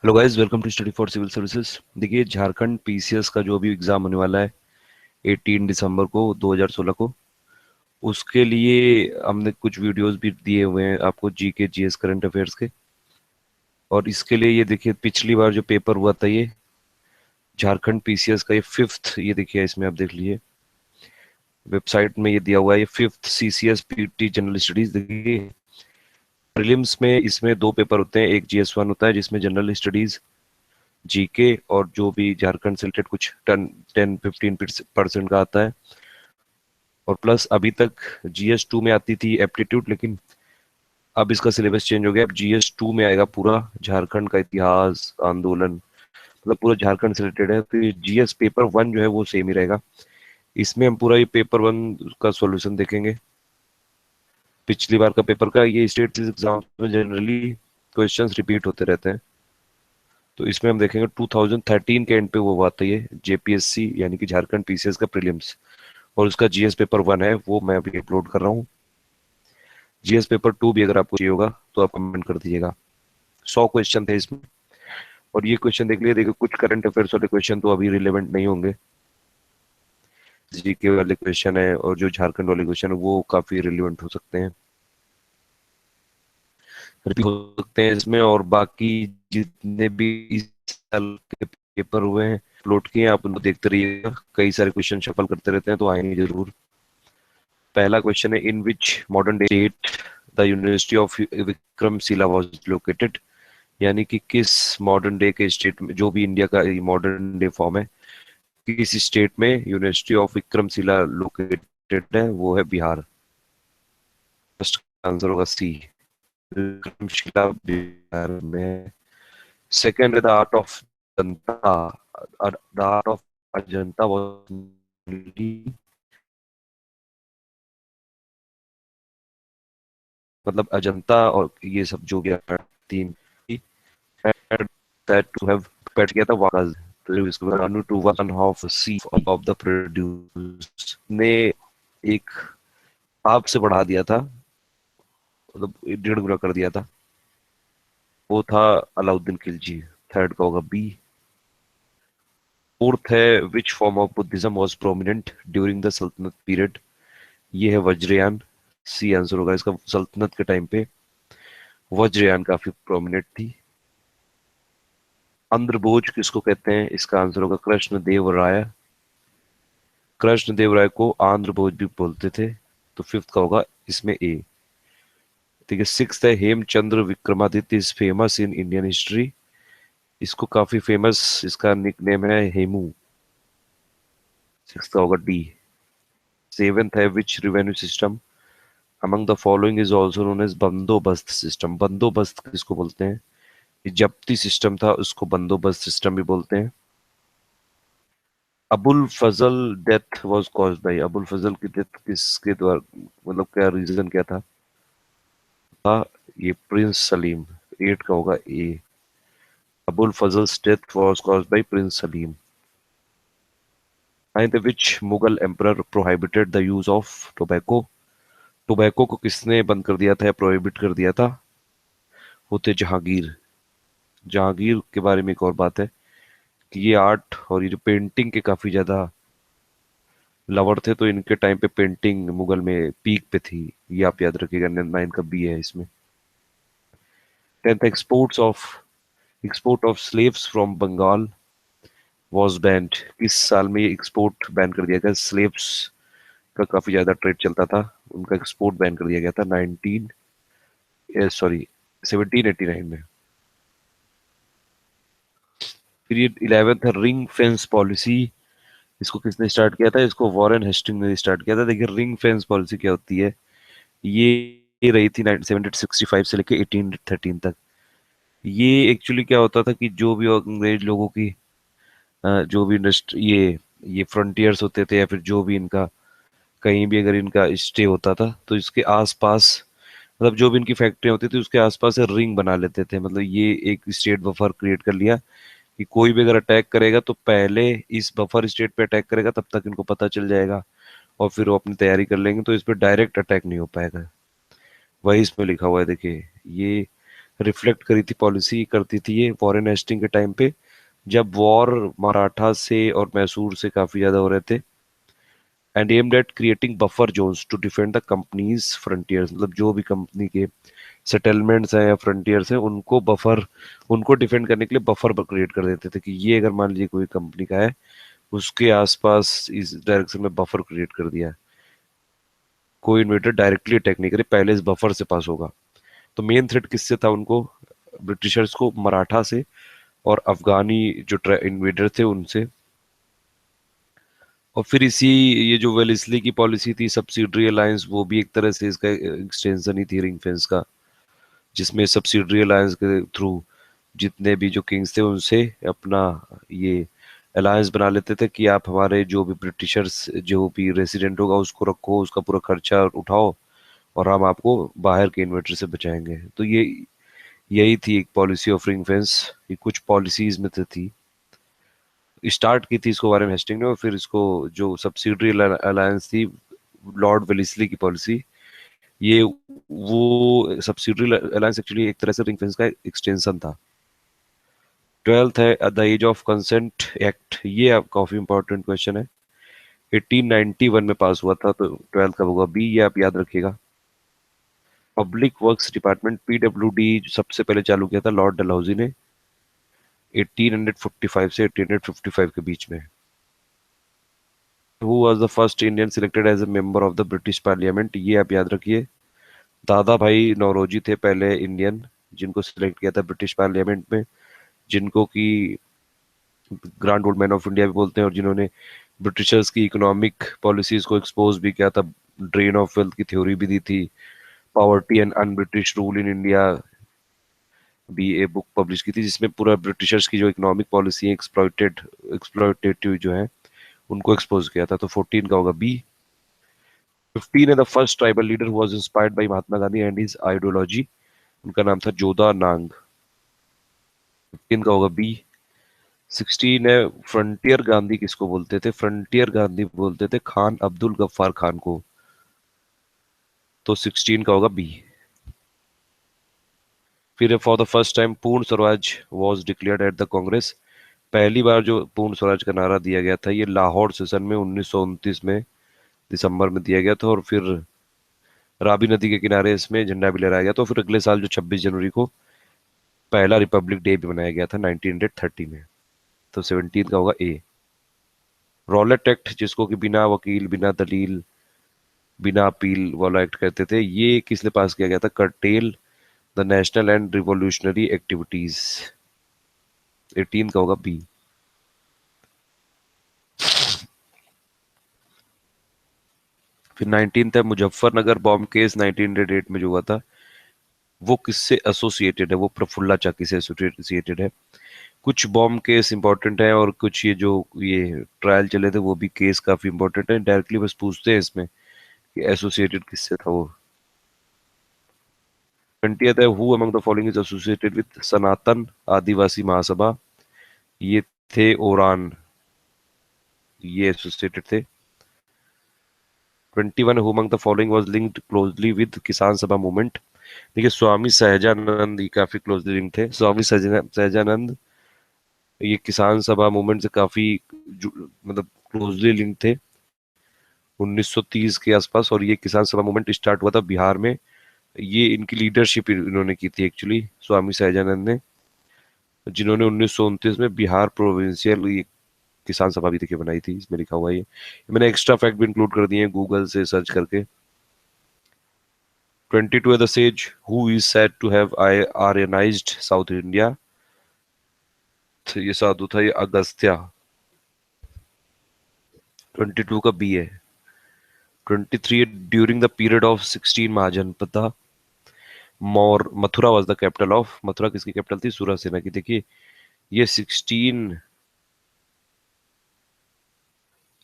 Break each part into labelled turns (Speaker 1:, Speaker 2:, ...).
Speaker 1: Hello guys, welcome to study for civil services. देखिए, Jharkhand PCS का जो अभी एग्जाम होने वाला है 18 दिसंबर को 2016 को, उसके लिए हमने कुछ वीडियोस भी दिए हुए हैं आपको, जीके जीएस करंट अफेयर्स के। और इसके लिए ये देखिए, पिछली बार जो पेपर हुआ था ये झारखंड पीसीएस का, ये फिफ्थ, ये देखिए इसमें आप देख लीजिए, वेबसाइट में ये दिया हुआ है, ये fifth CCS PT general studies. देखिए, प्रीलिम्स में इसमें दो पेपर होते हैं, एक जीएस 1 होता है जिसमें जनरल स्टडीज, जीके और जो भी झारखंड से रिलेटेड कुछ 10-15% का आता है। और प्लस अभी तक जीएस 2 में आती थी एप्टीट्यूड, लेकिन अब इसका सिलेबस चेंज हो गया। अब जीएस 2 में आएगा पूरा झारखंड का इतिहास, आंदोलन, मतलब पूरा झारखंड से रिलेटेड है। तो ये जीएस पेपर 1 जो है वो सेम ही रहेगा। इसमें हम पूरा ये पेपर 1 का सॉल्यूशन देखेंगे। पिछली बार का पेपर का, ये स्टेट एग्जाम में जनरली क्वेश्चंस रिपीट होते रहते हैं, तो इसमें हम देखेंगे 2013 के एंड पे वो हुआ था ये जेपीएससी यानी कि झारखंड पीसीएस का प्रीलिम्स, और उसका जीएस पेपर 1 है वो मैं अभी अपलोड कर रहा हूँ। जीएस पेपर 2 भी अगर आपको चाहिए होगा तो आप कमेंट कर दीजिएगा। 100 क्वेश्चन थे इसमें, और ये क्वेश्चन देख लिए। देखिए, कुछ करंट अफेयर्स वाले क्वेश्चन तो अभी रिलेवेंट नहीं होंगे, जीके वाले क्वेश्चन है और जो झारखंड वाले क्वेश्चन है वो काफी रिलेवेंट हो सकते हैं, रिपीट हो सकते हैं इसमें। और बाकी जितने भी इस साल के पेपर हुए हैं अपलोड किए हैं, आप उनको देखते रहिएगा। कई सारे क्वेश्चन शफल करते रहते हैं तो आएंगे जरूर। पहला क्वेश्चन है, in which modern day state the university of Vikramshila was located, यानी कि किस मॉडर्न डे के स्टेट में, जो भी इंडिया का मॉडर्न डे फॉर्म है, किस स्टेट में यूनिवर्सिटी ऑफ विक्रमशिला लोकेटेड है, वो है बिहार। फर्स्ट आंसर होगा सी, विक्रमशिला बिहार में। सेकंड है the art of Janata, the art of Ajanta was, मतलब अजंता और ये सब जो गया तीन, that to have prepared किया था वाकज, तो इसको रानू टू वन हाफ सी ऑफ द प्रोड्यूस ने एक हाफ से बढ़ा दिया था, मतलब 1.5 गुना कर दिया था, वो था अलाउद्दीन खिलजी। थर्ड का होगा बी। फोर्थ है, which form of Buddhism was prominent during the सल्तनत पीरियड, ये है वज्रयान। सी आंसर होगा इसका, सल्तनत के टाइम पे वज्रयान काफी प्रोमिनेंट थी। अंद्रभोज किसको कहते हैं, इसका आंसर होगा कृष्ण देव राय। कृष्ण देव राय को आंध्र भोज भी बोलते थे, तो फिफ्थ का होगा इसमें ए। ठीक है, सिक्स्थ है, Hemchandra Vikramaditya is famous in Indian history, इसको काफी फेमस, इसका निकनेम है हेमू। सिक्स का होगा डी। सेवेंथ है, which revenue system among the following is also known as bandobast system. Bandobast किसको बोलते हैं, ये जब्ती सिस्टम था, उसको बंदोबस्त सिस्टम भी बोलते हैं। Abul Fazl death was caused by, Abul Fazl की डेथ किसके द्वारा, मतलब क्या रीजन क्या था ये प्रिंस सलीम। एट का होगा A, Abul Fazl's death was caused by prince Salim. Ninth, which Mughal emperor prohibited the use of tobacco, tobacco को किसने बंद कर दिया था या प्रोहिबिट कर दिया था, वो थे जहांगीर। जहांगीर के बारे में एक और बात है कि ये आर्ट और ये जो पेंटिंग के काफी ज्यादा लवर थे, तो इनके टाइम पे पेंटिंग मुगल में पीक पे थी, ये आप याद रखिएगा। 9 का बी है इसमें। 10th, export of slaves from Bengal was banned, किस साल में ये एक्सपोर्ट बैन कर दिया गया। स्लेव्स का काफी ज्यादा ट्रेड चलता था, उनका एक्सपोर्ट बैन कर दिया गया था 1789 में। फिर ये 11th है, रिंग फेंस पॉलिसी, इसको किसने स्टार्ट किया था, इसको वॉरेन हेस्टिंग ने स्टार्ट किया था। देखिए, रिंग फेंस पॉलिसी क्या होती है, ये रही थी 1765 से लेके 1813 तक। ये एक्चुअली क्या होता था कि जो भी अंग्रेज लोगों की जो भी ये फ्रंटियर्स होते थे, या फिर जो भी इनका कहीं भी अगर इनका स्टे होता था, तो इसके आसपास, मतलब जो भी इनकी फैक्ट्रियां होती थी उसके आसपास से रिंग बना लेते थे। मतलब ये एक स्टेट बफर क्रिएट कर लिया कि कोई भी अगर अटैक करेगा तो पहले इस बफर स्टेट पे अटैक करेगा, तब तक इनको पता चल जाएगा और फिर वो अपनी तैयारी कर लेंगे, तो इस पे डायरेक्ट अटैक नहीं हो पाएगा। वही इसमें लिखा हुआ है, देखिए ये रिफ्लेक्ट करी थी, पॉलिसी करती थी ये फॉरेन हेस्टिंग के टाइम पे, जब वॉर मराठा से और मैसूर से काफी ज्यादा हो रहे थे। And aimed at creating buffer zones to defend the company's frontiers, मतलब जो भी कंपनी के सेटलमेंट्स हैं या फ्रंटियर्स हैं उनको बफर, उनको डिफेंड करने के लिए बफर क्रिएट कर देते थे कि ये अगर मान लीजिए कोई कंपनी का है, उसके आसपास इस डायरेक्शन में बफर क्रिएट कर दिया है, कोई इन्वेडर डायरेक्टली अटैक नहीं करे, पहले इस बफर से पास होगा। तो मेन थ्रेट किससे था उनको? ब्रिटिशर्स को मराठा से और अफगानी जो इन्वेडर थे उनसे। और फिर इसी, ये जो वेलेस्ली की पॉलिसी थी सब्सिडरी अलायंस, वो भी एक तरह से इसका एक्सटेंशन ही थी रिंग फेंस का, जिसमें सब्सिडरी अलायंस के थ्रू जितने भी जो किंग्स थे उनसे अपना ये अलायंस बना लेते थे कि आप हमारे जो भी ब्रिटिशर्स जो भी रेसिडेंट होगा उसको रखो, उसका पूरा खर्चा उठाओ, और हम आपको बाहर के इन्वेटर से बचाएंगे। तो ये यही थी एक पॉलिसी ऑफ रिंग फेंस। ये कुछ पॉलिसीज में से थी, स्टार्ट की थी इसको वारेन हेस्टिंग ने, और फिर इसको जो सब्सिडरी अलायंस थी, लॉर्ड वेलेस्ली की पॉलिसी, ये वो सब्सिडरी अलायंस एक्चुअली एक तरह से रिंग फेंस का एक्सटेंशन था। ट्वेल्थ है the age of consent Act, ये आप काफी इंपॉर्टेंट क्वेश्चन है। 1891 में पास हुआ था, तो ट्वेल्थ कब होगा? बी, ये आप याद रखिएगा। पब्लिक वर्क्स डिपार्टमेंट पीडब्ल्यूडी सबसे पहले चालू किया था लॉर्ड डलहौजी ने 1845 से 1855 के बीच में। Who was the first Indian selected as a member of the British parliament, ये आप याद रखिए। दादा भाई नौरोजी थे पहले इंडियन जिनको सिलेक्ट किया था ब्रिटिश पार्लियामेंट में, जिनको कि grand old man of India भी बोलते हैं, और जिन्होंने ब्रिटिशर्स की इकोनॉमिक पॉलिसीज को एक्सपोज भी किया था, ड्रेन ऑफ वेल्थ की थ्योरी भी दी थी, poverty and un British rule in India भी एक बुक पब्लिश की थी, जिसमें पूरा ब्रिटिशर्स की जो इकोनॉमिक पॉलिसी है एक्सप्लॉइटेटिव जो है उनको एक्सपोज किया था। तो 14 का होगा बी। 15 है the first tribal leader who was inspired by Mahatma Gandhi and his ideology, उनका नाम था जोधा नांग। 15 का होगा बी। 16 है फ्रंटियर गांधी किसको बोलते थे? फ्रंटियर गांधी बोलते थे खान अब्दुल गफ्फार खान को, तो 16 का होगा बी। फिर फॉर द फर्स्ट टाइम पूर्ण Swaraj was declared at the Congress, पहली बार जो पूर्ण स्वराज का नारा दिया गया था ये लाहौर सेशन में 1929 में दिसंबर में दिया गया था, और फिर राबी नदी के किनारे इसमें झंडा भी लहराया गया। तो फिर अगले साल जो 26 जनवरी को पहला रिपब्लिक डे भी मनाया गया था 1930 में। तो 17 का होगा ए। रॉलेट एक्ट, जिसको कि बिना वकील बिना दलील बिना अपील वाला एक्ट कहते थे, ये किसने पास किया गया था? Cartel the national and revolutionary activities. 18 का होगा बी। फिर 19 है मुजफ्फरनगर बॉम्ब केस 1908 में जो हुआ था, वो किससे एसोसिएटेड है? वो प्रफुल्ला चाकी से एसोसिएटेड है। कुछ बॉम्ब केस इंपॉर्टेंट है, और कुछ ये जो ये ट्रायल चले थे वो भी केस काफी इंपॉर्टेंट है, डायरेक्टली बस पूछते हैं इसमें कि एसोसिएटेड किससे था वो। 20th है who among the following is associated with Sanatan Adivasi Mahasabha, ये थे ओरान, ये एसोसिएटेड थे। 21 who among the following was linked closely with Kisan Sabha movement, देखिए स्वामी सहजानंद ये काफी क्लोजली लिंक थे। स्वामी सहजानंद ये किसान सभा मूवमेंट से काफी मतलब क्लोजली लिंक थे 1930 के आसपास, और ये किसान सभा मूवमेंट स्टार्ट हुआ था बिहार में। ये इनकी लीडरशिप इन्होंने की थी एक्चुअली, स्वामी सहजानंद ने, जिन्होंने 1929 में बिहार प्रोविंशियल ये किसान सभा भी देखिए बनाई थी, इसमें लिखा हुआ है ये। मैंने एक्स्ट्रा फैक्ट भी इंक्लूड कर दिए हैं गूगल से सर्च करके। 22 है the sage who is said to have Aryanised south India, ये साधु था ये अगस्त्य। 22 का बी है। 23 during the period of 16 Mahajanapada मौर Mathura was the capital of, Mathura किसकी कैपिटल थी? सुरासेना की। देखिए ये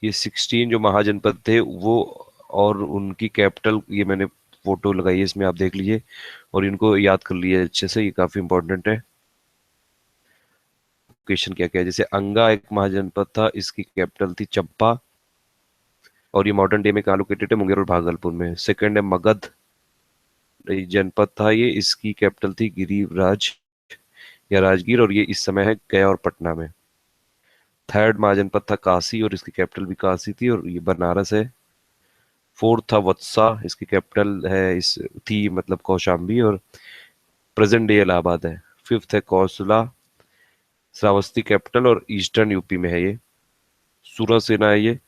Speaker 1: 16 जो महाजनपद थे वो, और उनकी कैपिटल ये मैंने फोटो लगाई है इसमें, आप देख लीजिए और इनको याद कर लिए अच्छे से, ये काफी इंपॉर्टेंट है। लोकेशन क्या क्या है, जैसे अंगा एक महाजनपद था, इसकी कैपिटल थी चंपा, और ये मॉडर्न डे में कहाँ लोकेटेड है? मुंगेर और भागलपुर में। सेकंड है मगध, जनपद था ये, इसकी कैपिटल थी गिरिराज या राजगीर, और ये इस समय है गया और पटना में। थर्ड महाजनपद था काशी, और इसकी कैपिटल भी काशी थी, और ये बनारस है। फोर्थ था वत्सा, इसकी कैपिटल है इस थी मतलब कौशाम्बी, और प्रेजेंट डे इलाहाबाद है। फिफ्थ है कौशला, श्रावस्ती कैपिटल, और ईस्टर्न यूपी में है ये। सूरसेना है ये,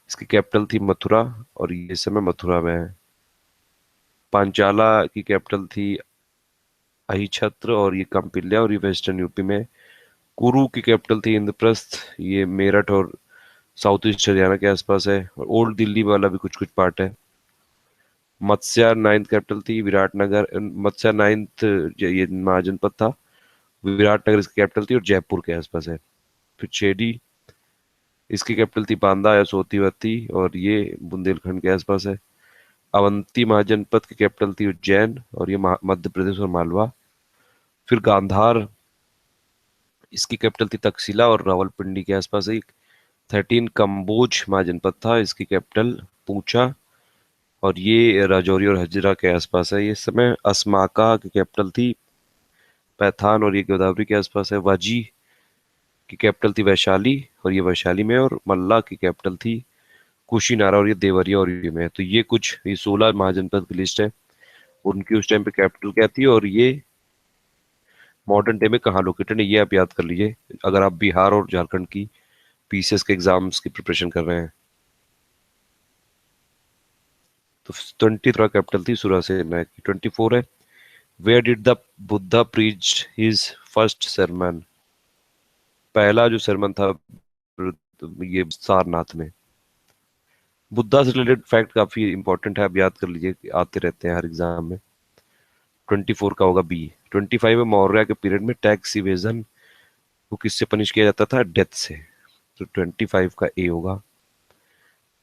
Speaker 1: इसकी कैपिटल थी मथुरा, और ये इस समय मथुरा में है। पांचाला की कैपिटल थी अहिछत्र, और ये कम्पिल्य, और ये वेस्टर्न यूपी में है। कुरु की कैपिटल थी इंद्रप्रस्थ, ये मेरठ और साउथ ईस्ट हरियाणा के आसपास है, और ओल्ड दिल्ली वाला भी कुछ कुछ पार्ट है। मत्स्या नाइन्थ कैपिटल थी विराटनगर, मत्स्या नाइन्थ ये महाजनपद था। विराटनगर इसकी कैपिटल थी, और जयपुर के आसपास है। फिर छेदी, इसकी कैपिटल थी बांदा या सोतीवती, और ये बुंदेलखंड के आसपास है। अवंती महाजनपद की कैपिटल थी उज्जैन, और ये मध्य प्रदेश और मालवा। फिर गांधार, इसकी कैपिटल थी तक्षशिला, और रावलपिंडी के आसपास है। 13 कम्बोज महाजनपद था, इसकी कैपिटल पूंचा, और ये राजौरी और हजरा के आसपास है। ये इस समय असमाका की कैपिटल थी पैथान, और ये गोदावरी के आसपास है। वाजी की कैपिटल थी वैशाली, और ये वैशाली में है। और मल्ला की कैपिटल थी कुशीनारा, और ये देवरिया और यूपी में है। तो ये कुछ ये 16 महाजनपद की लिस्ट है, उनकी उस टाइम पे कैपिटल क्या थी, और ये मॉडर्न डे में कहाँ लोकेटेड है, ये आप याद कर लीजिए अगर आप बिहार और झारखंड की पीसीएस के एग्जाम्स की प्रिपरेशन कर रहे हैं। तो 23 कैपिटल थी सुरासेना की। 24 है, where did the Buddha preach his first sermon, पहला जो सरमन था ये सारनाथ में। बुद्धा से रिलेटेड फैक्ट काफी इंपॉर्टेंट है, आप याद कर लीजिए, आते रहते हैं हर एग्जाम में। 24 का होगा बी। 25 में मौर्य के पीरियड में टैक्स इवेजन को किससे पनिश किया जाता था, डेथ से। तो 25 का ए होगा।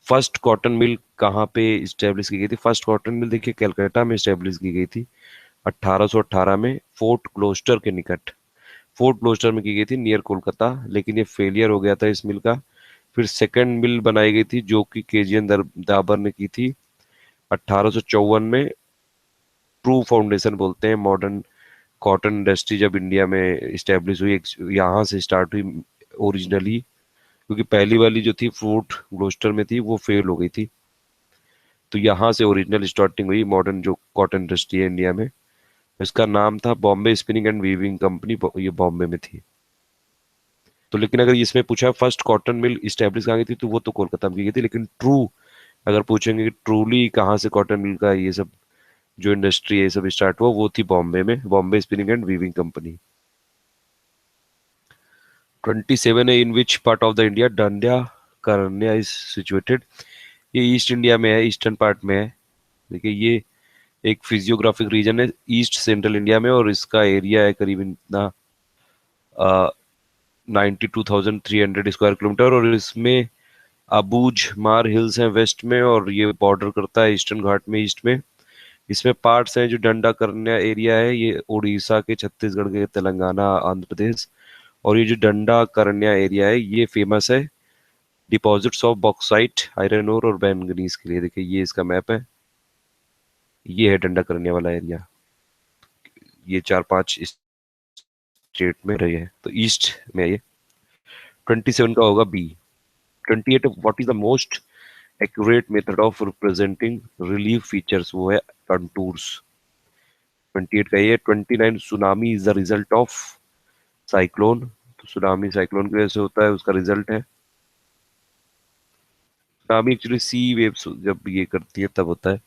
Speaker 1: फर्स्ट कॉटन मिल कहाँ पे स्टेब्लिश की गई थी? फर्स्ट कॉटन मिल देखिए कलकत्ता में स्टेब्लिश की गई थी 1818 में, फोर्ट क्लोस्टर के निकट। फोर्ट क्लोस्टर में की गई थी नियर कोलकाता, लेकिन ये फेलियर हो गया था इस मिल का। फिर सेकंड मिल बनाई गई थी जो कि केजीएन दाबर ने की थी 1854 में। ट्रू फाउंडेशन बोलते हैं मॉडर्न कॉटन इंडस्ट्री जब इंडिया में स्टेब्लिश हुई, यहाँ से स्टार्ट हुई ओरिजिनली, क्योंकि पहली वाली जो थी फोर्ट ग्लोस्टर में थी वो फेल हो गई थी। तो यहाँ से ओरिजिनल स्टार्टिंग हुई मॉडर्न जो कॉटन इंडस्ट्री है इंडिया में। इसका नाम था Bombay spinning and weaving company, ये बॉम्बे में थी। तो लेकिन अगर इसमें पूछा फर्स्ट कॉटन मिल स्टैब्लिश कहाँ की थी, तो वो तो कोलकाता में की गई थी। लेकिन ट्रू अगर पूछेंगे कि ट्रूली कहाँ से कॉटन मिल का ये सब जो इंडस्ट्री है ये सब स्टार्ट हुआ, वो थी बॉम्बे में, Bombay spinning and weaving company. 27 है, in which part of the India Dandakaranya is situated, ये ईस्ट इंडिया में है, ईस्टर्न पार्ट में है। देखिए ये एक फिजियोग्राफिक रीजन है ईस्ट सेंट्रल इंडिया में, और इसका एरिया है करीबन इतना 92,300 स्क्वायर किलोमीटर, और इसमें अबूझ मार हिल्स हैं वेस्ट में, और ये बॉर्डर करता है ईस्टर्न घाट में ईस्ट में। इसमें पार्ट्स हैं जो डंडा करन्या एरिया है, ये उड़ीसा के, छत्तीसगढ़ के, तेलंगाना, आंध्र प्रदेश। और ये जो डंडा करन्या एरिया है ये फेमस है deposits of bauxite, iron ore और मैंगनीज के लिए। देखिए ये इसका मैप है, ये है डंडा करन्या वाला एरिया, ये 4-5 स्टेट में रही है, तो ईस्ट में है ये। 27 का होगा B. 28, what is the most accurate method of representing relief features, वो है कंटूर्स। 28 का ये। 29, tsunami is the result of cyclone, तो सुनामी साइक्लोन की वजह से होता है, उसका रिजल्ट है। सुनामी एक्चुअली सी वेव्स जब ये करती है तब होता है।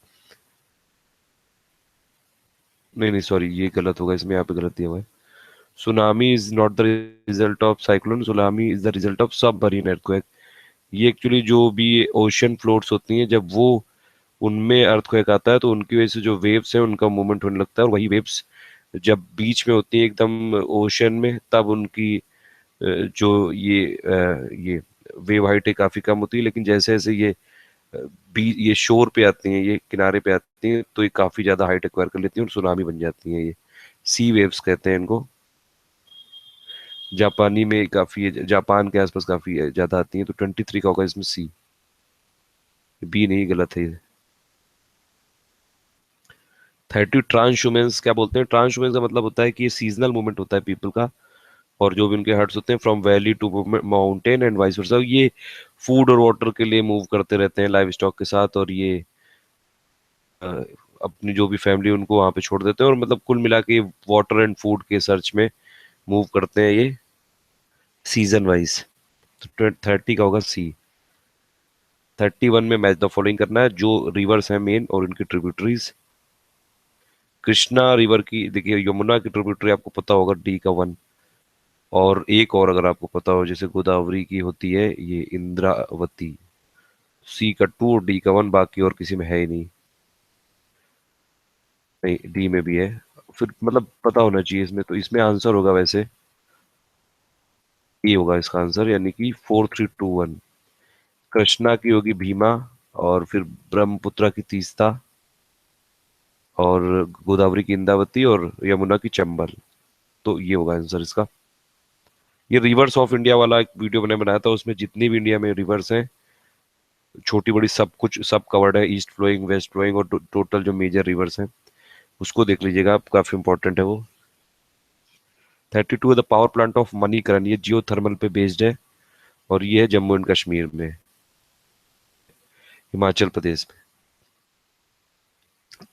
Speaker 1: नहीं नहीं सॉरी, ये गलत होगा, इसमें यहाँ पे गलत दिया हुआ है। Tsunami is not the result of cyclone, tsunami is the result of सब मरीन earthquake। ये एक्चुअली जो भी ओशन फ्लोट्स होती हैं जब वो उनमें अर्थक्वेक आता है तो उनकी वजह से जो वेव्स हैं उनका मूवमेंट होने लगता है, और वही वेव्स जब बीच में होती है एकदम ओशन में तब उनकी जो ये वेव हाइट है काफी कम होती है। लेकिन जैसे जैसे ये शोर पे आती हैं, ये किनारे पे आती हैं, तो ये काफी ज्यादा हाइट एक्वायर कर लेती हैं और सुनामी बन जाती हैं। ये सी वेव्स कहते हैं इनको। जापानी में काफी जापान के आसपास काफी ज्यादा आती हैं। तो 23 का होगा इसमें सी, बी नहीं, गलत है ये। 30 ट्रांसह्यूमेंस क्या बोलते हैं? ट्रांसह्यूमेंस का मतलब होता है कि ये सीजनल मूवमेंट होता है पीपल का, और जो भी उनके हट्स होते हैं from valley to mountain and vice versa, ये फूड और वाटर के लिए मूव करते रहते हैं लाइव स्टॉक के साथ, और ये अ, अपनी जो भी फैमिली उनको वहां पे छोड़ देते हैं, और मतलब कुल मिला के वाटर एंड फूड के सर्च में मूव करते हैं ये सीजन वाइज। तो 30 का होगा सी। 31 में मैच द फॉलोइंग करना है, जो रिवर्स हैं मेन और उनकी ट्रिब्यूटरीज। कृष्णा रिवर की, देखिए यमुना की ट्रिब्यूटरी आपको पता होगा, डी का 1। और एक और अगर आपको पता हो, जैसे गोदावरी की होती है ये इंद्रावती, सी का 2 और डी का 1, बाकी और किसी में है ही नहीं। नहीं, डी में भी है। फिर मतलब पता होना चाहिए इसमें, तो इसमें आंसर होगा वैसे ये होगा इसका आंसर, यानी कि 4321। कृष्णा की होगी भीमा, और फिर ब्रह्मपुत्रा की तीस्ता, और गोदावरी की इंद्रावती, और यमुना की चंबल। तो ये होगा आंसर इसका। ये रिवर्स ऑफ इंडिया वाला एक वीडियो मैंने बनाया था, उसमें जितनी भी इंडिया में रिवर्स हैं, छोटी बड़ी सब कुछ सब कवर्ड है, ईस्ट फ्लोइंग, वेस्ट फ्लोइंग, और टोटल जो मेजर रिवर्स हैं उसको देख लीजिएगा आप, काफी इंपॉर्टेंट है वो। 32 है the power plant of Manikaran, ये जियो थर्मल पे बेस्ड है, और ये है जम्मू एंड कश्मीर में, हिमाचल प्रदेश में।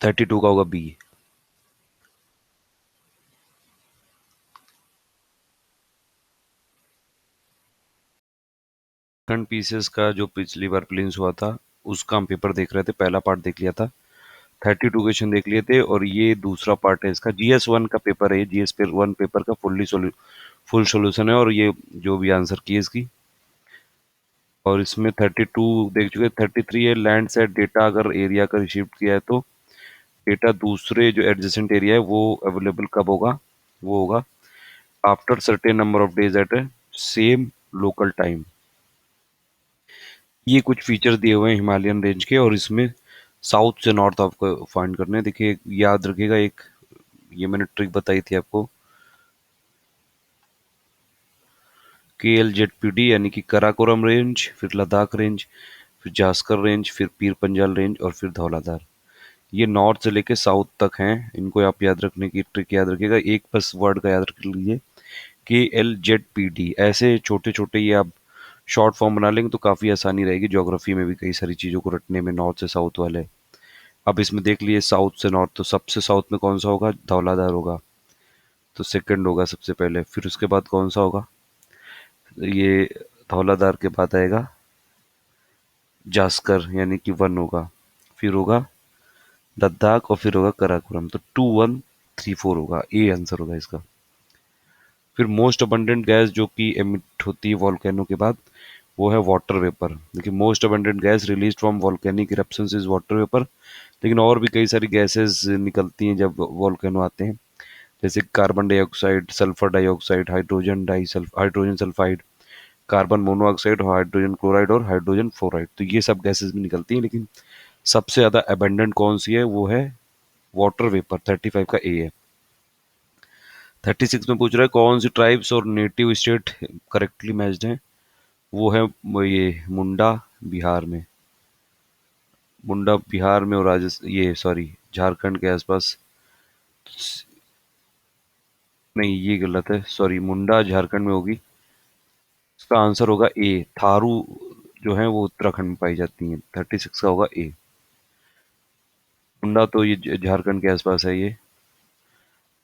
Speaker 1: 32 का होगा बी। खंड पीसेस का जो पिछली बार प्लेन्स हुआ था, उसका हम पेपर देख रहे थे, पहला पार्ट देख लिया था। 32 क्वेश्चन देख लिए थे, और ये दूसरा पार्ट है इसका। GS1 का पेपर है ये, GS1 पेपर का फुल सोल्यूशन है, और ये जो भी आंसर की है इसकी। और इसमें 32 देख चुके। 33 है लैंड सेट डेटा, अगर एरिया का रिसीव किया है तो डेटा दूसरे जो एडजेसेंट एरिया है वो अवेलेबल कब होगा? वो होगा after certain number of days at A same local time. ये कुछ फीचर्स दिए हुए हैं हिमालयन रेंज के, और इसमें साउथ से नॉर्थ आपको फाइंड करने हैं। देखिए याद रखिएगा, एक ये मैंने ट्रिक बताई थी आपको, KLZPD, यानी कि कराकोरम रेंज, फिर लद्दाख रेंज, फिर जास्कर रेंज, फिर पीर पंजाल रेंज, और फिर धौलाधार। ये नॉर्थ से लेके साउथ तक हैं, इनको आप याद रखने की ट्रिक याद रखिएगा, एक बस वर्ड का याद रख लीजिए, KLZPD। ऐसे छोटे छोटे ये आप शॉर्ट फॉर्म बना लेंगे तो काफ़ी आसानी रहेगी ज्योग्राफी में भी, कई सारी चीज़ों को रटने में, नॉर्थ से साउथ वाले। अब इसमें देख लिए साउथ से नॉर्थ, तो सबसे साउथ में कौन सा होगा? धौलाधार होगा, तो सेकंड होगा सबसे पहले। फिर उसके बाद कौन सा होगा? ये धौलाधार के बाद आएगा जास्कर, यानी कि 1 होगा। फिर होगा लद्दाख, और फिर होगा कराकोरम। तो 2 1 3 4 होगा, ए आंसर होगा इसका। फिर मोस्ट अबंडेंट गैस जो कि एमिट होती है वॉल्केनो के बाद, वो है वाटर वेपर। देखिए most abundant gas release from volcanic eruptions is water vapour, लेकिन और भी कई सारी गैसेस निकलती हैं जब वॉल्केनो आते हैं, जैसे carbon dioxide, sulphur dioxide, hydrogen sulphide, carbon monoxide, hydrogen chloride, और हाइड्रोजन फ्लोराइड। तो ये सब गैसेस भी निकलती हैं, लेकिन सबसे ज्यादा अबंडेंट कौन सी है? वो है वाटर वेपर। 35 का ए है। 36 में पूछ रहा है कौन सी ट्राइब्स और नेटिव स्टेट करेक्टली मैच्ड हैं? वो है ये मुंडा, बिहार में। मुंडा बिहार में, और राजस्थान, ये सॉरी झारखंड के आसपास। नहीं ये गलत है, सॉरी, मुंडा झारखंड में होगी। इसका आंसर होगा ए, थारू जो है वो उत्तराखंड में पाई जाती हैं। 36 का होगा ए। मुंडा तो ये झारखंड के आसपास है ये।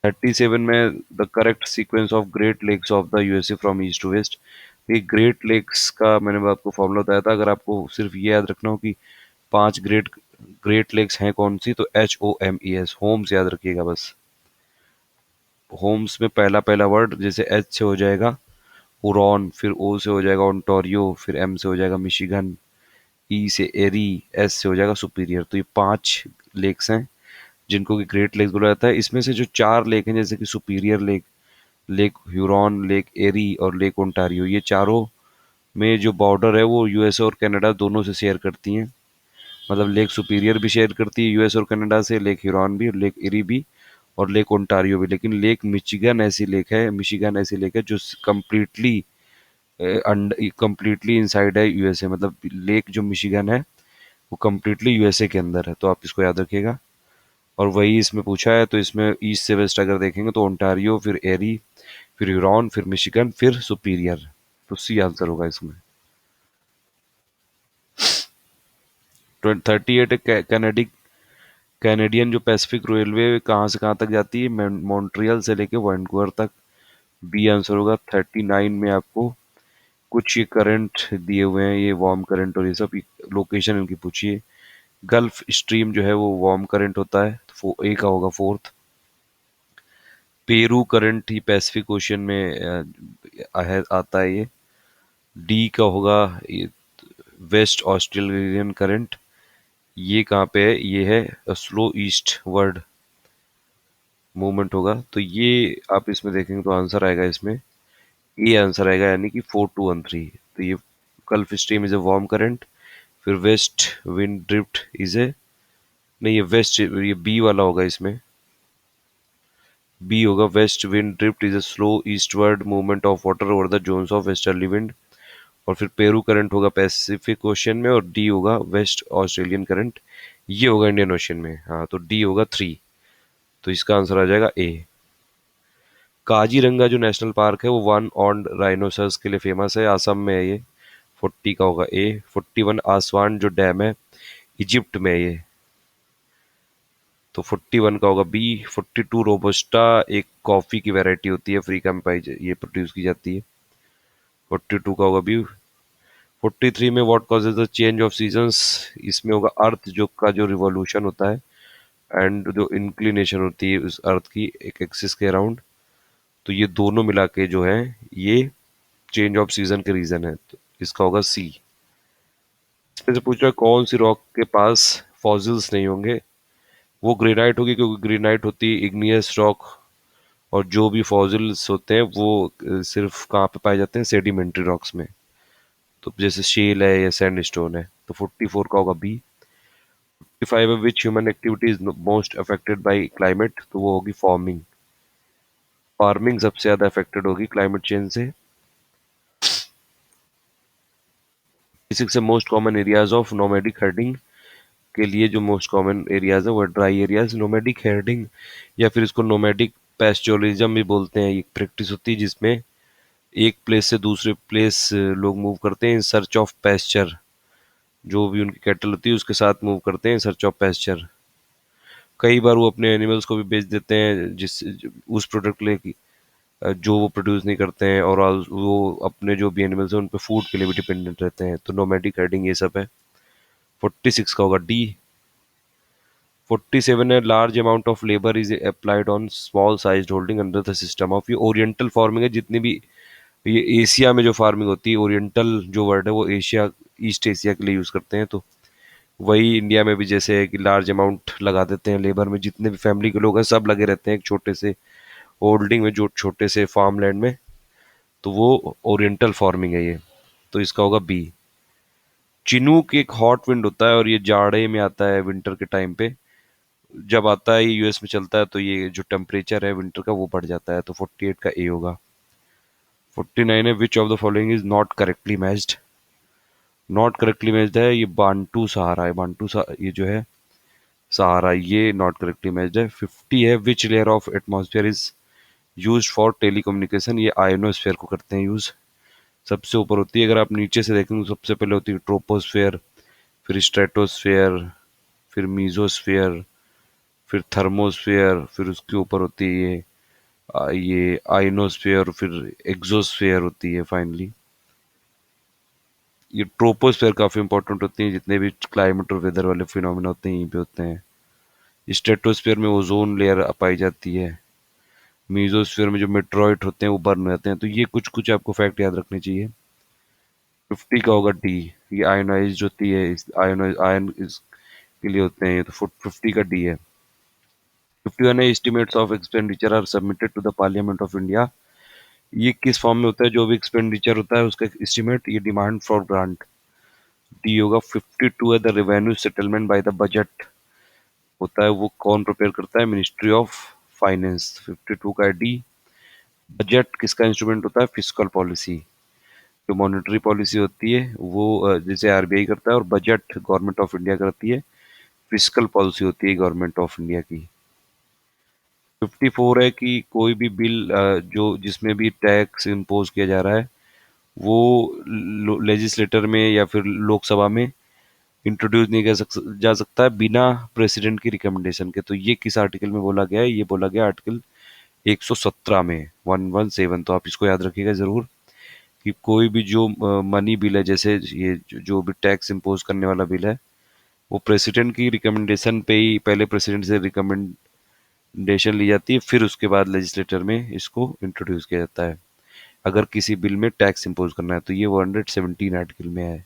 Speaker 1: 37 में the correct sequence of great lakes of the USA from east to west. ये ग्रेट लेक्स का मैंने आपको फॉर्मूला बताया था, अगर आपको सिर्फ ये याद रखना हो कि 5 ग्रेट लेक्स हैं कौन सी, तो HOMES, होम्स याद रखिएगा बस। होम्स में पहला पहला वर्ड, जैसे एच से हो जाएगा हुरॉन, फिर ओ से हो जाएगा ओंटारियो, फिर एम से हो जाएगा मिशिगन, ई से एरी, एस से हो जाएगा सुपीरियर। तो ये 5 लेक्स हैं जिनको कि ग्रेट लेक्स बोला जाता है। इसमें से जो 4 लेक हैं, जैसे कि superior lake, lake Huron, lake Erie, और लेक ओंटारियो, ये चारों में जो बॉर्डर है वो USA और कनाडा दोनों से शेयर करती हैं। मतलब लेक सुपीरियर भी शेयर करती है US और कनाडा से, लेक ह्यूरॉन भी, लेक एरी भी, और लेक ओंटारियो भी। लेकिन लेक मिशिगन ऐसी लेक है जो कम्प्लीटली कंप्लीटली इनसाइड है USA। मतलब लेक जो मिशिगन है वो कम्प्लीटली USA के अंदर है, तो आप इसको याद रखिएगा। और वही इसमें पूछा है, तो इसमें ईस्ट से वेस्ट अगर देखेंगे तो ओंटारियो, फिर एरी, फिर ह्यूरॉन, फिर मिशिगन, फिर सुपीरियर। तो सी आंसर होगा इसमें। 38 कैनेडिक कैनेडियन जो पैसिफिक रेलवे कहाँ से कहाँ तक जाती है, मॉन्ट्रियल से लेके वैंकूवर तक। बी आंसर होगा। 39 में आपको कुछ ये करंट दिए हुए हैं, ये वार्म करंट और ये सब लोकेशन इनकी पूछिए। गल्फ स्ट्रीम जो है वो वार्म करंट होता है, तो ए का होगा फोर्थ। पेरू करंट ही पैसिफिक ओशियन में आता है ये। डी का होगा ये वेस्ट ऑस्ट्रेलियन करंट। ये कहाँ पे है, ये है स्लो ईस्ट वर्ड मूवमेंट होगा। तो ये आप इसमें देखेंगे तो आंसर आएगा इसमें ए आंसर आएगा, यानी कि 4213। तो ये gulf stream is a warm current. फिर west wind drift is a, नहीं ये वेस्ट, ये बी वाला होगा इसमें। बी होगा, waste wind drift is a slow eastward movement of water over the zones of westerly wind. और फिर पेरू करंट होगा पैसिफिक ओशियन में, और डी होगा वेस्ट ऑस्ट्रेलियन करंट, ये होगा इंडियन ओशियन में। हाँ, तो डी होगा 3। तो इसका आंसर आ जाएगा ए। काजीरंगा जो नेशनल पार्क है वो वन ऑर्न्ड राइनोसर्स के लिए फेमस है, असम में है ये। 40 का होगा ए। 41 आसवान जो डैम है इजिप्ट में है ये, तो 41 का होगा बी। 42 रोबस्टा एक कॉफी की वैरायटी होती है, अफ्रीका में पाई ये प्रोड्यूस की जाती है। 42 का होगा बी। 43 में what causes the change of seasons, इसमें होगा अर्थ जो का जो रिवॉल्यूशन होता है एंड जो इंक्लिनेशन होती है उस अर्थ की एक एक्सिस के अराउंड, तो ये दोनों मिला के जो है ये चेंज ऑफ सीजन के रीजन है। तो इसका होगा सी। इसमें से पूछ रहा है कौन सी रॉक के पास फॉसिल्स नहीं होंगे। वो ग्रेनाइट होगी, क्योंकि ग्रेनाइट होती है इग्नियस रॉक, और जो भी फॉसिल्स होते हैं वो सिर्फ कहाँ पे पाए जाते हैं, सेडिमेंट्री रॉक्स में। तो जैसे शेल है या सैंडस्टोन है। तो 44 का होगा बी। 55 है which human activity is most affected by climate, तो वो होगी फार्मिंग। फार्मिंग सबसे ज्यादा अफेक्टेड होगी क्लाइमेट चेंज से। 56 है most common areas of nomadic herding, के लिए जो मोस्ट कॉमन एरियाज है वो ड्राई एरियाज। नोमैडिक हर्डिंग या फिर इसको नोमैडिक पैस्टोरलिज्म भी बोलते हैं, ये प्रैक्टिस होती है जिसमें एक प्लेस से दूसरे प्लेस लोग मूव करते हैं इन सर्च ऑफ पैस्चर। जो भी उनकी कैटल होती है उसके साथ मूव करते हैं सर्च ऑफ पैस्चर। कई बार वो अपने एनिमल्स को भी बेच देते हैं जिस उस प्रोडक्ट लेके जो वो प्रोड्यूस नहीं करते हैं, और वो अपने जो भी एनिमल्स हैं उन पे फूड के लिए भी डिपेंडेंट रहते हैं। तो नोमैडिक हर्डिंग ये सब है। 46 का होगा डी। 47 है large amount of labour is applied on small sized holding under the system of, ये ओरिएंटल फार्मिंग है। जितनी भी ये एशिया में जो फार्मिंग होती है, ओरिएंटल जो वर्ड है वो एशिया ईस्ट एशिया के लिए यूज करते हैं। तो वही इंडिया में भी जैसे है कि लार्ज अमाउंट लगा देते हैं लेबर में, जितने भी फैमिली के लोग हैं सब लगे रहते हैं एक छोटे से होल्डिंग में, जो छोटे से फार्म लैंड में। तो वो ओरिएंटल फार्मिंग है ये। तो इसका होगा बी। चिनूक एक हॉट विंड होता है और ये जाड़े में आता है विंटर के टाइम पे। जब आता है ये यूएस में चलता है तो ये जो टेम्परेचर है विंटर का वो बढ़ जाता है। तो 48 का ए होगा। 49 है विच of the following is not correctly matched. Not correctly matched है ये बांटू सहारा है। ये जो है सहारा, ये नॉट करेक्टली मैच्ड है। 50 है which layer of atmosphere is used for telecommunication, ये आयोनोस्फेयर को करते हैं यूज। सबसे ऊपर होती है, अगर आप नीचे से देखें तो सबसे पहले होती है ट्रोपोस्फेयर, फिर स्ट्रेटोस्फेयर, फिर मीजोस्फेयर, फिर थर्मोस्फेयर, फिर उसके ऊपर होती है ये आइनोस्फेयर, फिर एक्सोस्फेयर होती है फाइनली। ये ट्रोपोस्फेयर काफी इंपॉर्टेंट होती है, जितने भी क्लाइमेट और वेदर वाले फिनोमेना होते हैं यहीं पे होते हैं। स्ट्रेटोस्फेयर में ओजोन लेयर पाई जाती है। मीजोस्फेयर में जो मेट्रॉइड होते हैं वो बर्न हो जाते हैं। तो ये कुछ कुछ आपको फैक्ट याद रखने चाहिए। 50 का होगा डी। ये आयोनाइज होती है, आयन के लिए होते हैं ये। तो 50 का डी है। 51 है estimates of expenditure are submitted to the parliament of India, ये किस फॉर्म में होता है, जो भी एक्सपेंडिचर होता है उसका एस्टिमेट, ये डिमांड फॉर ग्रांट। डी होगा। 52 है the revenue settlement by the budget होता है, वो कौन प्रिपेयर करता है, मिनिस्ट्री ऑफ फाइनेंस। 52 का डी। बजट किसका इंस्ट्रूमेंट होता है, फिस्कल पॉलिसी। जो मॉनेटरी पॉलिसी होती है वो जैसे आरबीआई करता है, और बजट गवर्नमेंट ऑफ इंडिया करती है। फिस्कल पॉलिसी होती है गवर्नमेंट ऑफ इंडिया की। 54 है कि कोई भी बिल जो जिसमें भी टैक्स इम्पोज किया जा रहा है वो लेजिस्लेटर में या फिर लोकसभा में इंट्रोड्यूस नहीं जा सकता है बिना प्रेसिडेंट की रिकमेंडेशन के। तो ये किस आर्टिकल में बोला गया है? ये बोला गया आर्टिकल 117 में, 117। तो आप इसको याद रखिएगा जरूर कि कोई भी जो मनी बिल है, जैसे ये जो भी टैक्स इम्पोज करने वाला बिल है, वो प्रेसिडेंट की रिकमेंडेशन पे ही, पहले प्रेसिडेंट से रिकमेंडेशन ली जाती है, फिर उसके बाद लेजिस्लेटर में इसको इंट्रोड्यूस किया जाता है अगर किसी बिल में टैक्स इम्पोज करना है। तो ये 117 आर्टिकल में है।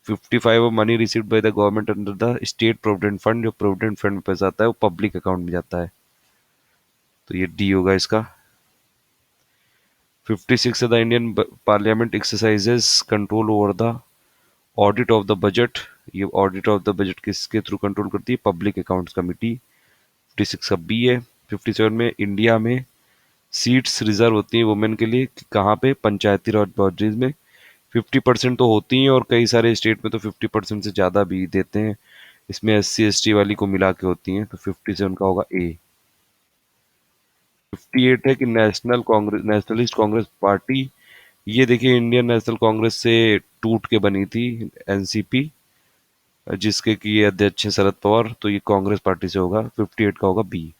Speaker 1: 55 money received by the government under the state provident fund, जो प्रोविडेंट फंड में पैसा आता है वो पब्लिक अकाउंट में जाता है। तो ये डी होगा इसका। 56 the Indian parliament exercises control over the audit of the budget. ये ऑडिट ऑफ द बजट किसके थ्रू कंट्रोल करती है? Public accounts committee. 56 का बी है। 57 में इंडिया में सीट्स रिजर्व होती हैं वुमेन के लिए कहाँ पे? पंचायती राज बॉडीज में। 50% तो होती हैं और कई सारे स्टेट में तो 50% से ज़्यादा भी देते हैं। इसमें SC ST वाली को मिला के होती हैं। तो 57 का होगा ए। 58 है कि नेशनलिस्ट कांग्रेस पार्टी। ये देखिए इंडियन नेशनल कांग्रेस से टूट के बनी थी NCP, जिसके की अध्यक्ष हैं शरद पवार। तो ये कांग्रेस पार्टी से होगा। 58 का होगा बी।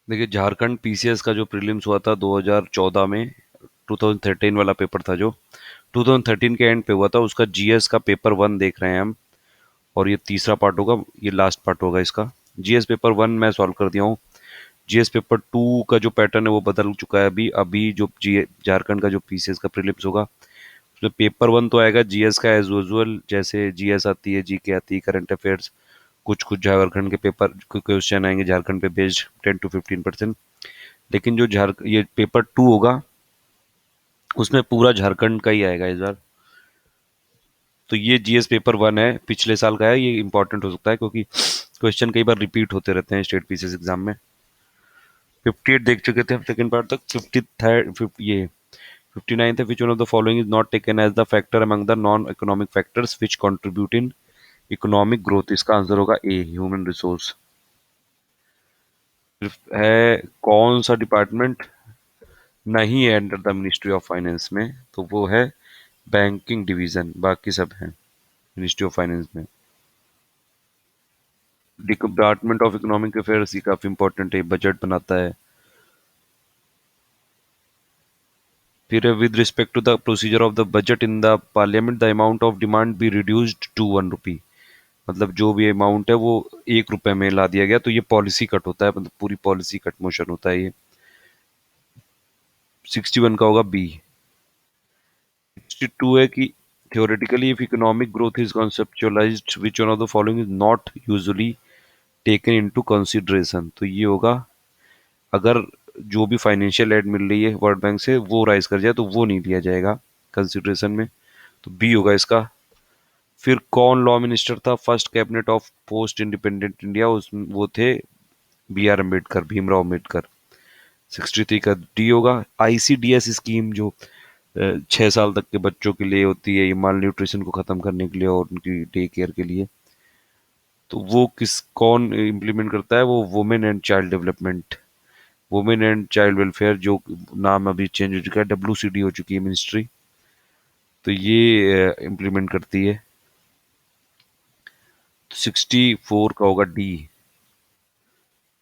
Speaker 1: देखिए झारखंड PCS का जो प्रीलिम्स हुआ था 2014 में, 2013 वाला पेपर था जो 2013 के एंड पे हुआ था, उसका GS का पेपर 1 देख रहे हैं हम। और ये तीसरा पार्ट होगा, ये लास्ट पार्ट होगा इसका। GS पेपर 1 मैं सॉल्व कर दिया हूँ। GS पेपर 2 का जो पैटर्न है वो बदल चुका है। अभी अभी जो जी झारखंड का जो PCS का प्रीलिम्स होगा उसमें पेपर 1 तो आएगा GS का एज यूजुअल, जैसे GS आती है, GK आती है, करंट अफेयर्स। कुछ कुछ झारखंड के पेपर क्वेश्चन आएंगे झारखंड पे बेस्ड 10 to 15%। लेकिन जो ये पेपर 2 होगा उसमें पूरा झारखंड का ही आएगा इस बार। तो ये GS पेपर 1 है, पिछले साल का है। ये इंपॉर्टेंट हो सकता है क्योंकि क्वेश्चन कई बार रिपीट होते रहते हैं स्टेट PCS एग्जाम में। 58 देख चुके थे हम सेकंड पार्ट तक। 53 ये 59 है, which one of the following is not taken as the factor among the non economic factors which contribute in economic growth. इसका आंसर होगा ए, ह्यूमन रिसोर्स। है कौन सा डिपार्टमेंट नहीं है under the ministry of finance में? तो वो है बैंकिंग डिवीजन, बाकी सब है मिनिस्ट्री ऑफ फाइनेंस में। डिपार्टमेंट ऑफ इकोनॉमिक अफेयर्स ही काफी इंपॉर्टेंट है, बजट बनाता है। फिर with respect to the procedure of the budget in the parliament the amount of demand be reduced to 1 rupee. मतलब जो भी अमाउंट है वो 1 रुपए में ला दिया गया। तो ये पॉलिसी कट होता है, मतलब पूरी पॉलिसी कट मोशन होता है ये। 61 का होगा बी। 62 है कि theoretically if economic growth is conceptualized which one of the following is not usually taken into consideration। तो ये होगा अगर जो भी फाइनेंशियल एड मिल रही है वर्ल्ड बैंक से वो राइज कर जाए तो वो नहीं लिया जाएगा कंसिडरेशन में। तो बी होगा इसका। फिर कौन लॉ मिनिस्टर था first cabinet of post independent India? उस वो थे BR अम्बेडकर, भीमराव अम्बेडकर। 63 का डी होगा। ICDS स्कीम जो 6 साल तक के बच्चों के लिए होती है, ये माल न्यूट्रिशन को खत्म करने के लिए और उनकी डे केयर के लिए। तो वो कौन इम्प्लीमेंट करता है? वो women and child development, women and child welfare, जो नाम अभी चेंज हो चुका है, WCD हो चुकी है मिनिस्ट्री। तो ये इम्प्लीमेंट करती है। 64 का होगा डी।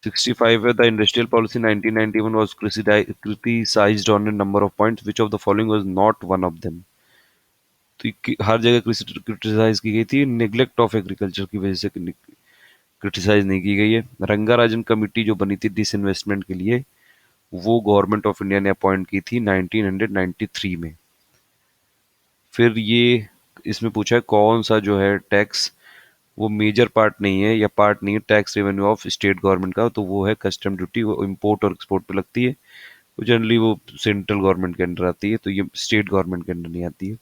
Speaker 1: 65 है the industrial policy 1991 was criticized on a number of points, which of the following was not one of them। तो हर जगह क्रिटिसाइज की गई थी, नेग्लेक्ट ऑफ एग्रीकल्चर की वजह से क्रिटिसाइज नहीं की गई है। रंगाराजन कमेटी जो बनी थी डिसइन्वेस्टमेंट के लिए, वो गवर्नमेंट ऑफ इंडिया ने अपॉइंट की थी 1993 में। फिर ये इसमें पूछा है कौन सा जो है टैक्स वो मेजर पार्ट नहीं है या पार्ट नहीं है tax revenue of state government का? तो वो है कस्टम ड्यूटी। वो इम्पोर्ट और एक्सपोर्ट पे लगती है। वो जनरली वो सेंट्रल गवर्नमेंट के अंडर आती है, तो ये स्टेट गवर्नमेंट के अंडर नहीं आती है।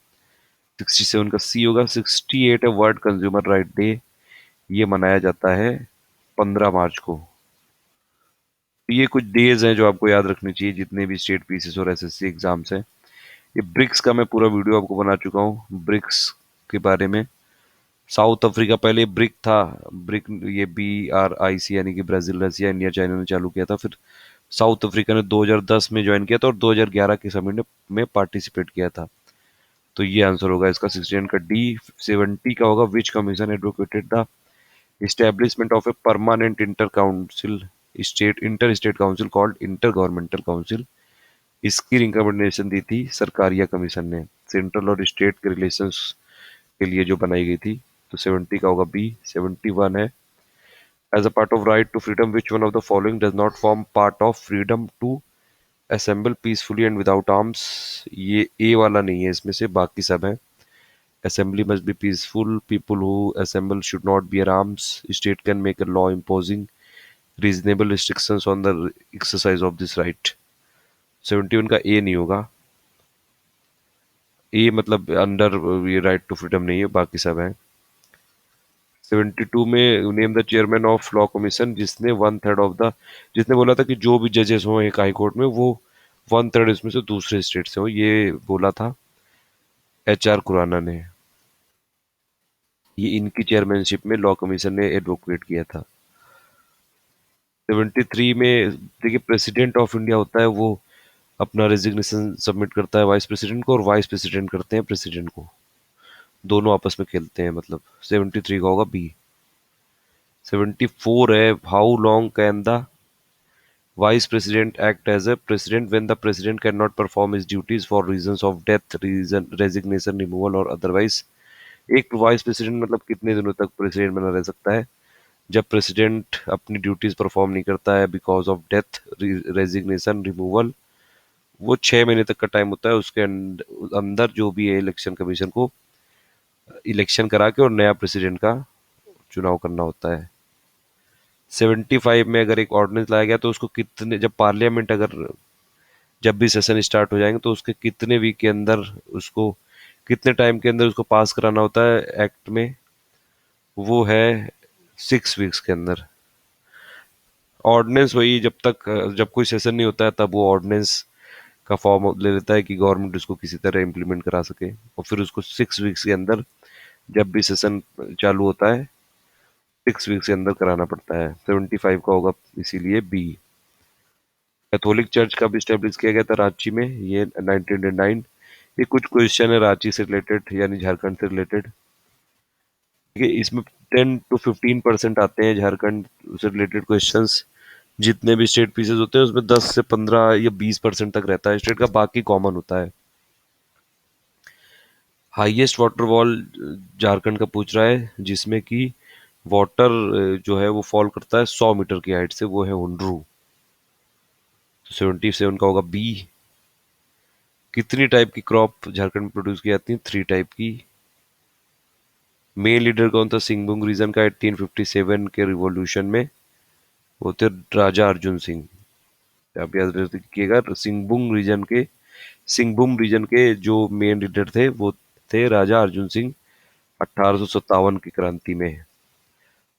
Speaker 1: 67 का सी होगा। 68 है वर्ल्ड कंज्यूमर राइट डे। ये मनाया जाता है 15 मार्च को। ये कुछ डेज हैं जो आपको याद रखनी चाहिए जितने भी स्टेट पीसीएस और एसएससी एग्जाम्स हैं। ये ब्रिक्स का मैं पूरा वीडियो आपको बना चुका हूँ ब्रिक्स के बारे में। साउथ अफ्रीका पहले ब्रिक था। ब्रिक ये BRIC यानी कि ब्राजील, रसिया, इंडिया, चाइना ने चालू किया था। फिर साउथ अफ्रीका ने 2010 में ज्वाइन किया था और 2011 के समिट में पार्टिसिपेट किया था। तो ये आंसर होगा इसका 69 का डी। 70 का होगा which commission advocated the establishment of a permanent inter council state inter state council called inter governmental council. इसकी रिकमेंडेशन दी थी सरकारिया कमीशन ने सेंट्रल और स्टेट के रिलेशंस के लिए जो बनाई गई थी। तो 70 का होगा बी। 71 है as a part of right to freedom which one of the following does not form part of freedom to assemble peacefully and without arms. ये ए वाला नहीं है, इसमें से बाकी सब है। Assembly must be peaceful. People who assemble should not bear arms. State can make a law imposing reasonable restrictions on the exercise of this right. 71 का ए नहीं होगा। ए मतलब अंडर ये राइट टू फ्रीडम नहीं है, बाकी सब है। 72 में name the chairman of law commission जिसने 1/3 ऑफ द, जिसने बोला था कि जो भी जजेस हों एक हाई कोर्ट में वो 1/3 इसमें से दूसरे स्टेट से हो, ये बोला था HR खुराना ने। ये इनकी चेयरमैनशिप में लॉ कमीशन ने एडवोकेट किया था। 73 में देखिए प्रेसिडेंट ऑफ इंडिया होता है, वो अपना रेजिग्नेशन सबमिट करता है वाइस प्रेसिडेंट को, और वाइस प्रेसिडेंट करते हैं प्रेसिडेंट को। दोनों आपस में खेलते हैं मतलब। 73 का होगा बी। 74 है how long can the vice president act as a president when the president can not perform his duties for reasons of death, reason resignation, removal और अदरवाइज। एक वाइस प्रेसिडेंट मतलब कितने दिनों तक प्रेसिडेंट बना रह सकता है? जब प्रेसिडेंट अपनी ड्यूटीज परफॉर्म नहीं करता है because of death, resignation, removal. वो 6 महीने तक का टाइम होता है, उसके अंदर जो भी है इलेक्शन कमीशन को इलेक्शन करा के और नया प्रेसिडेंट का चुनाव करना होता है। 75 में अगर एक ऑर्डिनेंस लाया गया तो उसको कितने, जब पार्लियामेंट अगर जब भी सेशन स्टार्ट हो जाएंगे तो उसके कितने वीक के अंदर उसको, कितने टाइम के अंदर उसको पास कराना होता है एक्ट में? वो है 6 वीक्स के अंदर। ऑर्डिनेंस वही, जब तक जब कोई सेशन नहीं होता है तब वो ऑर्डिनेंस का फॉर्म ले लेता है कि गवर्नमेंट उसको किसी तरह इम्प्लीमेंट करा सके, और फिर उसको 6 वीक्स के अंदर जब भी सेशन चालू होता है 6 वीक्स के अंदर कराना पड़ता है। 75 का होगा इसीलिए बी। कैथोलिक चर्च कब स्टेब्लिश किया गया था रांची में? ये 1909। ये कुछ क्वेश्चन है रांची से रिलेटेड यानी झारखंड से रिलेटेड। ठीक है, इसमें 10 to 15% आते हैं झारखंड से रिलेटेड क्वेश्चंस। जितने भी स्टेट पीसेस होते हैं उसमें 10 से 15 या 20% तक रहता है स्टेट का, बाकी कॉमन होता है। हाईएस्ट वाटर वॉल झारखंड का पूछ रहा है जिसमें कि वाटर जो है वो फॉल करता है 100 मीटर की हाइट से, वो है हुंड्रू। 77 का होगा बी। कितनी टाइप की क्रॉप झारखंड में प्रोड्यूस की जाती है? 3 टाइप की। मेन लीडर कौन था सिंहभूम रीजन का 1857 के रिवॉल्यूशन में? वो थे राजा अर्जुन सिंह। आप याद रखिएगा, सिंहभूम रीजन के जो मेन लीडर थे वो थे राजा अर्जुन सिंह 1857 की क्रांति में।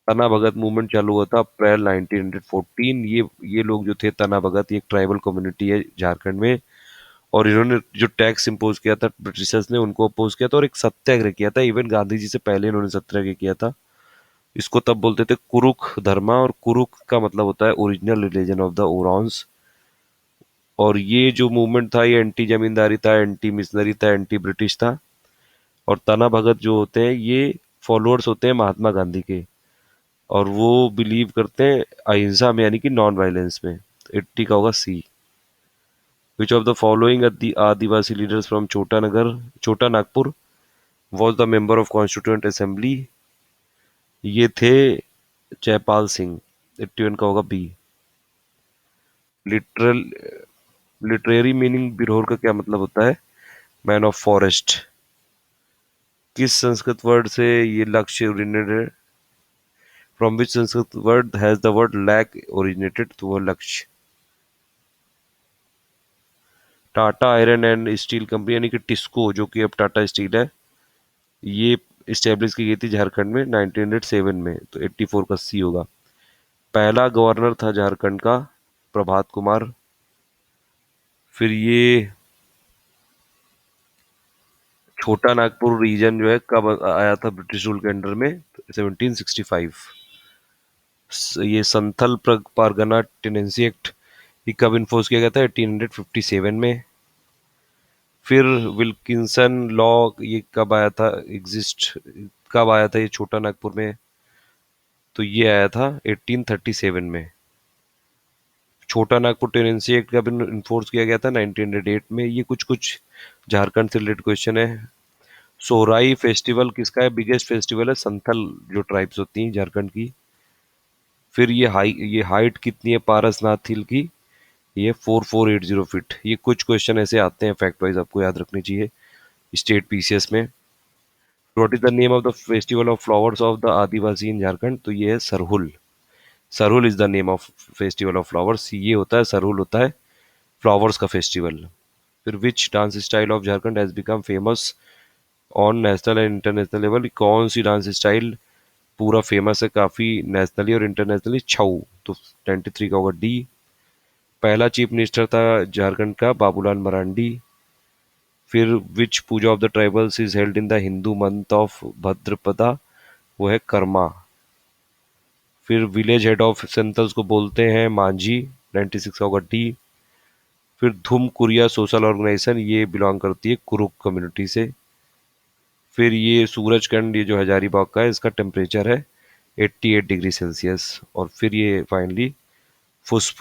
Speaker 1: तना भगत मूवमेंट चालू हुआ था अप्रैल 1914। ये लोग जो थे तना भगत, ये एक ट्राइबल कम्युनिटी है झारखंड में, और इन्होंने जो टैक्स इम्पोज किया था ब्रिटिशर्स ने उनको अपोज किया था और एक सत्याग्रह किया था। इवन गांधी जी से पहले इन्होंने सत्याग्रह किया था। इसको तब बोलते थे कुरुख धर्मा, और कुरुख का मतलब होता है ओरिजिनल रिलीजन ऑफ द ओरांस। और ये जो मूवमेंट था ये एंटी जमींदारी था, एंटी मिशनरी था, एंटी ब्रिटिश था। और तना भगत जो होते हैं ये फॉलोअर्स होते हैं महात्मा गांधी के, और वो बिलीव करते हैं अहिंसा में यानी कि नॉन वायलेंस में। 80 का होगा C. Which of the following Adivasi leaders from Chota Nagpur was the member of constituent assembly? ये थे जयपाल सिंह। 81 का होगा B. Literal literary meaning Birhor का क्या मतलब होता है? Man of forest. किस संस्कृत वर्ड से ये लक्ष्य originated? From which Sanskrit word has the word lac originated? तो वो लक्ष्य। Tata iron and steel company यानी कि टिस्को, जो कि अब टाटा स्टील है, ये इस्टेब्लिश की गई थी झारखंड में 1907 में। तो 84 का सी होगा। पहला गवर्नर था झारखंड का प्रभात कुमार। फिर ये छोटा नागपुर रीजन जो है कब आया था ब्रिटिश रूल के अंडर में? 1765। ये संथल परगना टेनेंसी एक्ट ये कब इन्फोर्स किया गया था? 1857 में। फिर विल्किंसन लॉ ये कब आया था एग्जिस्ट, कब आया था ये छोटा नागपुर में? तो ये आया था 1837 में। छोटा नागपुर टेनेंसी एक्ट कब इन्फोर्स किया गया था? 1908 में। ये कुछ कुछ झारखंड से रिलेटेड क्वेश्चन है। सोहराई फेस्टिवल किसका है? बिगेस्ट फेस्टिवल है संथल जो ट्राइब्स होती हैं झारखंड की। फिर ये हाइट कितनी है पारसनाथ हिल की? ये 4480 फीट। ये कुछ क्वेश्चन ऐसे आते हैं फैक्ट वाइज, आपको याद रखनी चाहिए स्टेट पीसीएस में। What is the name of the festival of flowers of the Adivasi in Jharkhand? तो ये है Sarhul. Sarhul is the name of festival of flowers. ये होता है सरहुल, होता है फ्लावर्स का फेस्टिवल। फिर which dance style of Jharkhand has become famous on national and international level? कौन सी डांस स्टाइल पूरा फेमस है काफी नेशनली और इंटरनेशनली? छऊ। तो 23 का होगा डी। पहला चीफ मिनिस्टर था झारखंड का बाबूलाल मरांडी। फिर which puja of the tribals is held in the Hindu month of Bhadrapada? वो है कर्मा। फिर विलेज हेड ऑफ सेंथल्स को बोलते हैं मांझी। 96 का होगा डी। फिर धुम कुरिया सोशल ऑर्गेनाइजेशन ये बिलोंग करती है कुरुक कम्युनिटी से। फिर ये सूरजकंड ये जो हजारीबाग का है इसका टेम्परेचर है 88 डिग्री सेल्सियस। और फिर ये फाइनली फुस